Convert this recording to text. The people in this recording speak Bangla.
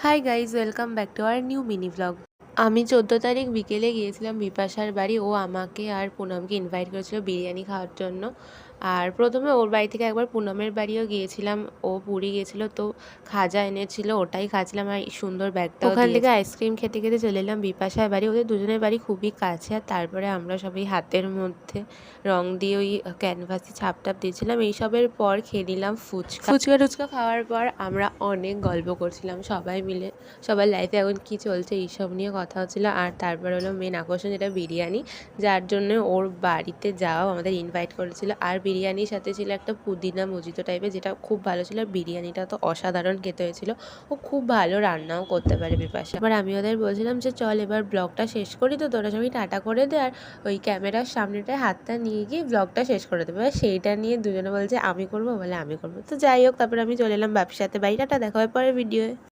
Hi guys, welcome back to our new mini blog. আমি 14 তারিখ বিকেলে গিয়েছিলাম বিপাশার বাড়ি। ও আমাকে আর পুনমকে ইনভাইট করেছিল বিরিয়ানি খাওয়ার জন্য। আর প্রথমে ওর বাড়ি থেকে একবার পুনমের বাড়িও গিয়েছিলাম। ও পুরী গিয়েছিল, তো খাজা এনেছিল, ওটাই খাচ্ছিলাম আর এই সুন্দর ব্যাগটা ওখান থেকে আইসক্রিম খেতে খেতে চলে এলাম বিপাশার বাড়ি। ওদের দুজনের বাড়ি খুবই কাছে। আর তারপরে আমরা সবাই হাতের মধ্যে রং দিয়ে ওই ক্যানভাসে ছাপ টাপ দিয়েছিলাম। এইসবের পর খেয়ে নিলাম ফুচকা টুচকা খাওয়ার পর আমরা অনেক গল্প করছিলাম সবাই মিলে। সবার লাইফে এখন কী চলছে এইসব নিয়ে কথা হচ্ছিলো। আর তারপর হলো মেন আকর্ষণ, যেটা বিরিয়ানি, যার জন্য ওর বাড়িতে যাওয়াও আমাদের ইনভাইট করেছিল। আর বিরিয়ানির সাথে ছিল একটা পুদিনা মজিতো টাইপের, যেটা খুব ভালো ছিল। আর বিরিয়ানিটা তো অসাধারণ খেতে হয়েছিল। ও খুব ভালো রান্নাও করতে পারে বিপাশা। এবার আমি ওদের বলছিলাম যে চল এবার ব্লগটা শেষ করি, তো তোরা সবাই টাটা করে দে আর ওই ক্যামেরার সামনেটায় হাতটা নিয়ে গিয়ে ব্লগটা শেষ করে দেবে। এবার সেইটা নিয়ে দুজনে বলছে আমি করবো, বলে আমি করবো। তো যাই হোক, তারপরে আমি চলে এলাম বাপির সাথে বাড়ি। টাটা, দেখা হয় পরের ভিডিওয়ে।